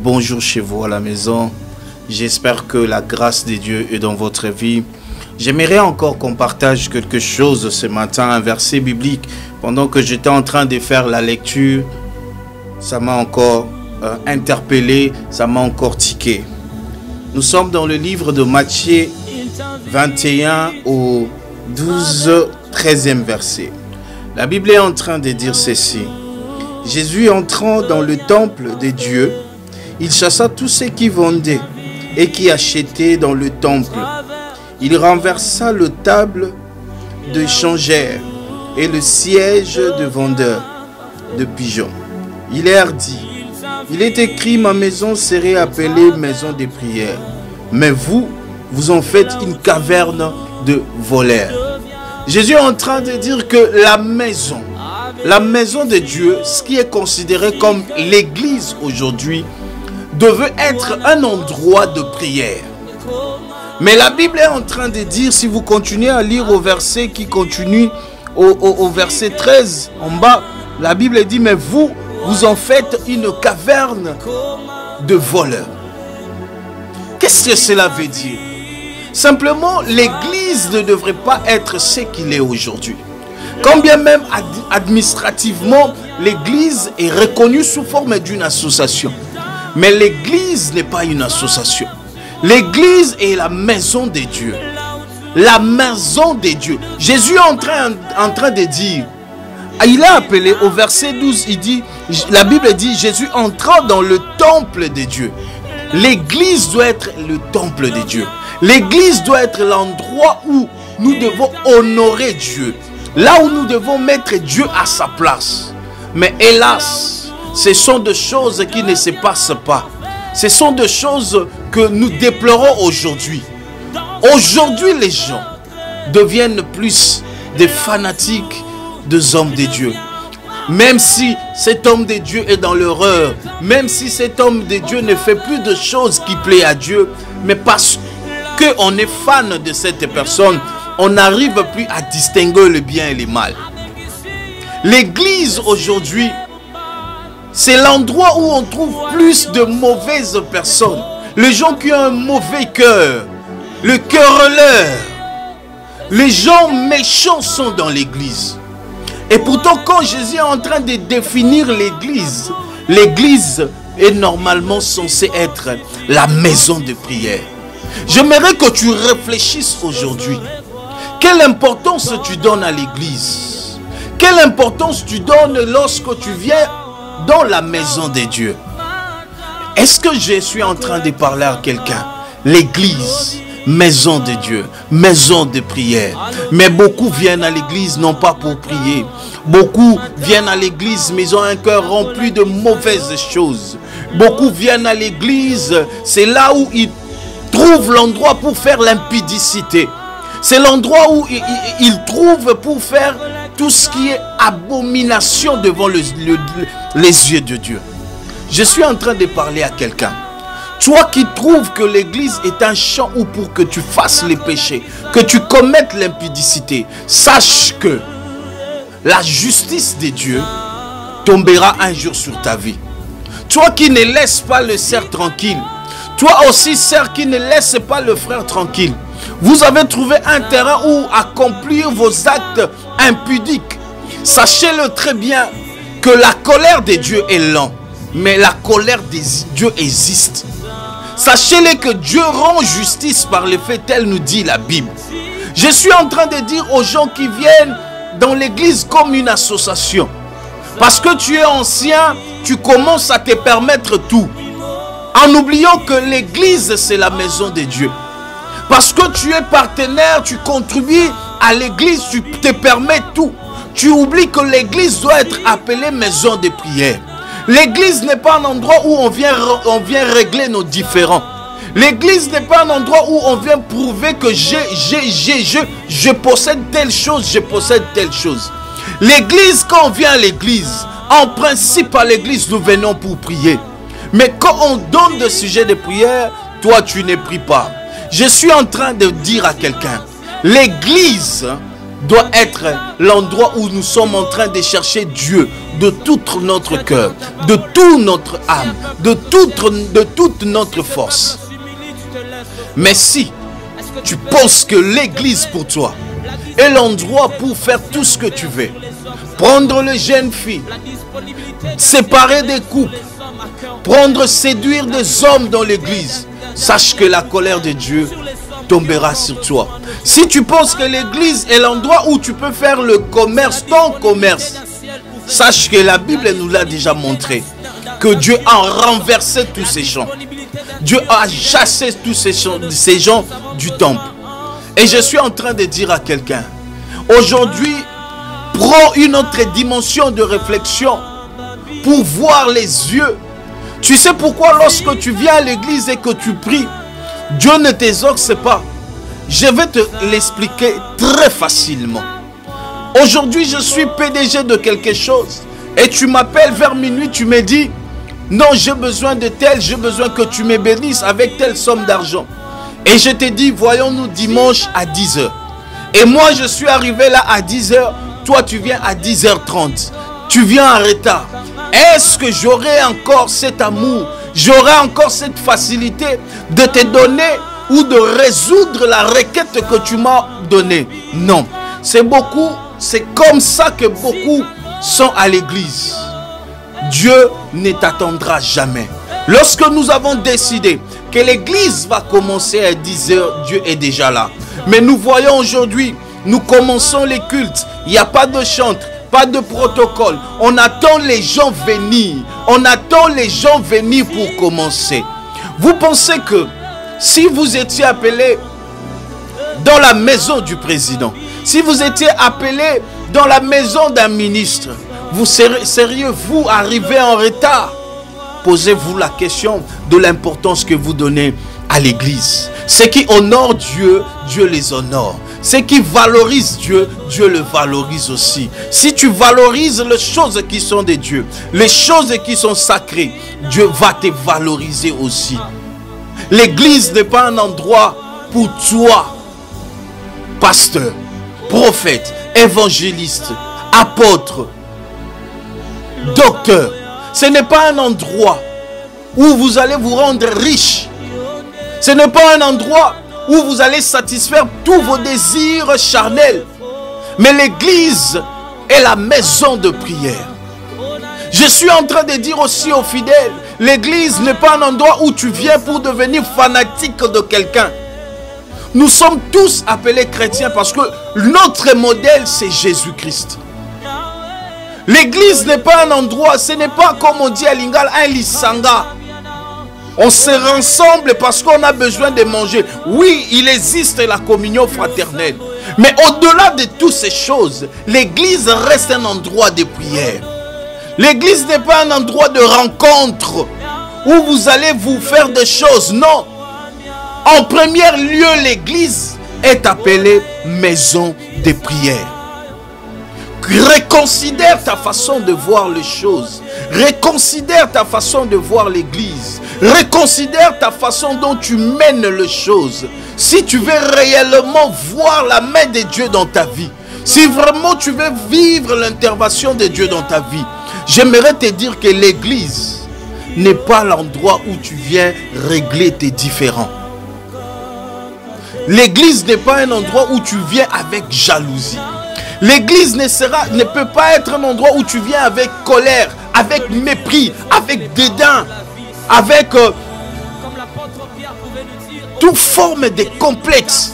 bonjour chez vous à la maison. J'espère que la grâce de Dieu est dans votre vie. J'aimerais encore qu'on partage quelque chose ce matin, un verset biblique. Pendant que j'étais en train de faire la lecture, ça m'a encore interpellé, ça m'a encore tiqué. Nous sommes dans le livre de Matthieu 21 au 12-13e verset. La Bible est en train de dire ceci. Jésus entrant dans le temple de Dieu, il chassa tous ceux qui vendaient et qui achetaient dans le temple. Il renversa le table de changères et le siège de vendeurs de pigeons. Il leur dit, il est écrit, ma maison serait appelée maison de prière. Mais vous, vous en faites une caverne de voleurs. Jésus est en train de dire que la maison de Dieu, ce qui est considéré comme l'église aujourd'hui, devait être un endroit de prière. Mais la Bible est en train de dire, si vous continuez à lire au verset qui continue, au verset 13 en bas, la Bible dit, mais vous, vous en faites une caverne de voleurs. Qu'est-ce que cela veut dire? Simplement, l'église ne devrait pas être ce qu'il est aujourd'hui. Quand bien même administrativement, l'église est reconnue sous forme d'une association. Mais l'église n'est pas une association. L'église est la maison de Dieu. La maison de Dieu. Jésus est en train de dire, il a appelé au verset 12, il dit, la Bible dit, Jésus entrant dans le temple de Dieu. L'église doit être le temple de Dieu. L'église doit être l'endroit où nous devons honorer Dieu. Là où nous devons mettre Dieu à sa place. Mais hélas, ce sont des choses qui ne se passent pas. Ce sont des choses que nous déplorons aujourd'hui. Aujourd'hui, les gens deviennent plus des fanatiques des hommes de Dieu. Même si cet homme de Dieu est dans l'erreur, même si cet homme de Dieu ne fait plus de choses qui plaisent à Dieu, mais parce qu'on est fan de cette personne, on n'arrive plus à distinguer le bien et le mal. L'église aujourd'hui, c'est l'endroit où on trouve plus de mauvaises personnes. Les gens qui ont un mauvais cœur, le querelleur. Les gens méchants sont dans l'église. Et pourtant, quand Jésus est en train de définir l'église, l'église est normalement censée être la maison de prière. J'aimerais que tu réfléchisses aujourd'hui. Quelle importance tu donnes à l'église? Quelle importance tu donnes lorsque tu viens dans la maison de Dieu? Est-ce que je suis en train de parler à quelqu'un? L'église, maison de Dieu, maison de prière. Mais beaucoup viennent à l'église non pas pour prier. Beaucoup viennent à l'église mais ils ont un cœur rempli de mauvaises choses. Beaucoup viennent à l'église, c'est là où ils trouvent l'endroit pour faire l'impudicité. C'est l'endroit où ils trouvent pour faire tout ce qui est abomination devant les yeux de Dieu. Je suis en train de parler à quelqu'un. Toi qui trouves que l'église est un champ où pour que tu fasses les péchés, que tu commettes l'impudicité, sache que la justice de Dieu tombera un jour sur ta vie. Toi qui ne laisses pas le cerf tranquille, toi aussi cerf qui ne laisse pas le frère tranquille, vous avez trouvé un terrain où accomplir vos actes impudiques. Sachez-le très bien que la colère de Dieu est lente, mais la colère de Dieu existe. Sachez-le que Dieu rend justice par les faits, tel nous dit la Bible. Je suis en train de dire aux gens qui viennent dans l'église comme une association. Parce que tu es ancien, tu commences à te permettre tout. En oubliant que l'église, c'est la maison de Dieu. Parce que tu es partenaire, tu contribues à l'église, tu te permets tout. Tu oublies que l'église doit être appelée maison de prière. L'église n'est pas un endroit où on vient régler nos différends. L'église n'est pas un endroit où on vient prouver que je possède telle chose, je possède telle chose. L'église, quand on vient à l'église, en principe à l'église, nous venons pour prier. Mais quand on donne des sujets de prière, toi tu ne pries pas. Je suis en train de dire à quelqu'un, l'église doit être l'endroit où nous sommes en train de chercher Dieu de tout notre cœur, de toute notre âme, de toute notre force. Mais si tu penses que l'église pour toi est l'endroit pour faire tout ce que tu veux, prendre les jeunes filles, séparer des couples, séduire des hommes dans l'église, sache que la colère de Dieu tombera sur toi. Si tu penses que l'église est l'endroit où tu peux faire le commerce, ton commerce, sache que la Bible nous l'a déjà montré, que Dieu a renversé tous ces gens. Dieu a chassé tous ces gens du temple. Et je suis en train de dire à quelqu'un, aujourd'hui, prends une autre dimension de réflexion pour voir les yeux. Tu sais pourquoi lorsque tu viens à l'église et que tu pries, Dieu ne t'exauce pas? Je vais te l'expliquer très facilement. Aujourd'hui, je suis PDG de quelque chose et tu m'appelles vers minuit, tu me dis, non, j'ai besoin de tel, j'ai besoin que tu me bénisses avec telle somme d'argent. Et je te dis, voyons-nous dimanche à 10h. Et moi, je suis arrivé là à 10h, toi, tu viens à 10h30. Tu viens en retard. Est-ce que j'aurai encore cet amour, j'aurai encore cette facilité de te donner ou de résoudre la requête que tu m'as donnée? Non. C'est comme ça que beaucoup sont à l'église. Dieu ne t'attendra jamais. Lorsque nous avons décidé que l'église va commencer à 10h, Dieu est déjà là. Mais nous voyons aujourd'hui, nous commençons les cultes. Il n'y a pas de chantre, pas de protocole. On attend les gens venir. On attend les gens venir pour commencer. Vous pensez que si vous étiez appelé dans la maison du président, si vous étiez appelé dans la maison d'un ministre, vous seriez-vous arrivé en retard? Posez-vous la question de l'importance que vous donnez à l'église. Ceux qui honorent Dieu, Dieu les honore. Ceux qui valorisent Dieu, Dieu le valorise aussi. Si tu valorises les choses qui sont de Dieu, les choses qui sont sacrées, Dieu va te valoriser aussi. L'église n'est pas un endroit pour toi, pasteur, prophète, évangéliste, apôtre, docteur. Ce n'est pas un endroit où vous allez vous rendre riche. Ce n'est pas un endroit où vous allez satisfaire tous vos désirs charnels. Mais l'église est la maison de prière. Je suis en train de dire aussi aux fidèles, l'église n'est pas un endroit où tu viens pour devenir fanatique de quelqu'un. Nous sommes tous appelés chrétiens parce que notre modèle c'est Jésus-Christ. L'église n'est pas un endroit, ce n'est pas comme on dit à Lingala, un lisanga. On se rassemble parce qu'on a besoin de manger. Oui, il existe la communion fraternelle. Mais au-delà de toutes ces choses, l'église reste un endroit de prière. L'église n'est pas un endroit de rencontre où vous allez vous faire des choses. Non. En premier lieu, l'église est appelée maison de prière. Reconsidère ta façon de voir les choses. Reconsidère ta façon de voir l'église. Reconsidère ta façon dont tu mènes les choses. Si tu veux réellement voir la main de Dieu dans ta vie, si vraiment tu veux vivre l'intervention de Dieu dans ta vie, j'aimerais te dire que l'église n'est pas l'endroit où tu viens régler tes différends. L'église n'est pas un endroit où tu viens avec jalousie. L'église ne peut pas être un endroit où tu viens avec colère, avec mépris, avec dédain, avec toute forme de complexe.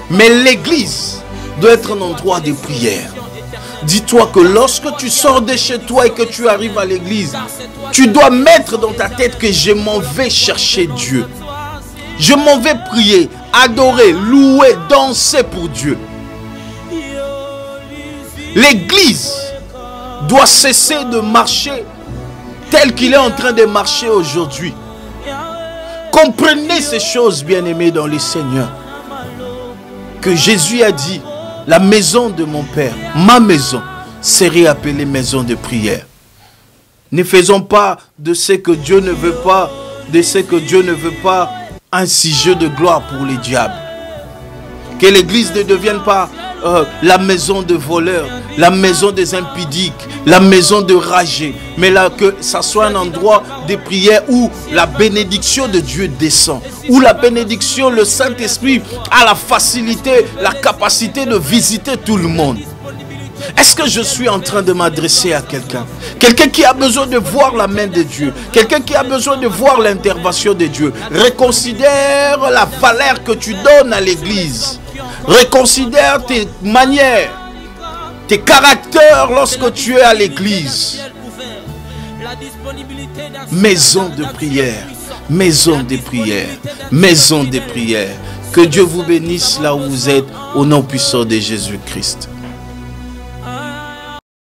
Mais l'église doit être un endroit de prière. Dis-toi que lorsque tu sors de chez toi et que tu arrives à l'église, tu dois mettre dans ta tête que je m'en vais chercher Dieu. Je m'en vais prier, adorer, louer, danser pour Dieu. L'église doit cesser de marcher tel qu'il est en train de marcher aujourd'hui. Comprenez ces choses, bien-aimés dans le Seigneur. Que Jésus a dit, la maison de mon Père, ma maison, serait appelée maison de prière. Ne faisons pas de ce que Dieu ne veut pas, un sujet de gloire pour les diables. Que l'église ne devienne pas la maison de voleurs, la maison des impudiques, la maison de ragés, mais là que ça soit un endroit de prière où la bénédiction de Dieu descend, où la bénédiction, le Saint-Esprit a la facilité, la capacité de visiter tout le monde. Est-ce que je suis en train de m'adresser à quelqu'un? Quelqu'un qui a besoin de voir la main de Dieu. Quelqu'un qui a besoin de voir l'intervention de Dieu. Reconsidère la valeur que tu donnes à l'église. Reconsidère tes manières, tes caractères lorsque tu es à l'église. Maison de prière, maison de prière, maison de prière. Que Dieu vous bénisse là où vous êtes, au nom puissant de Jésus-Christ.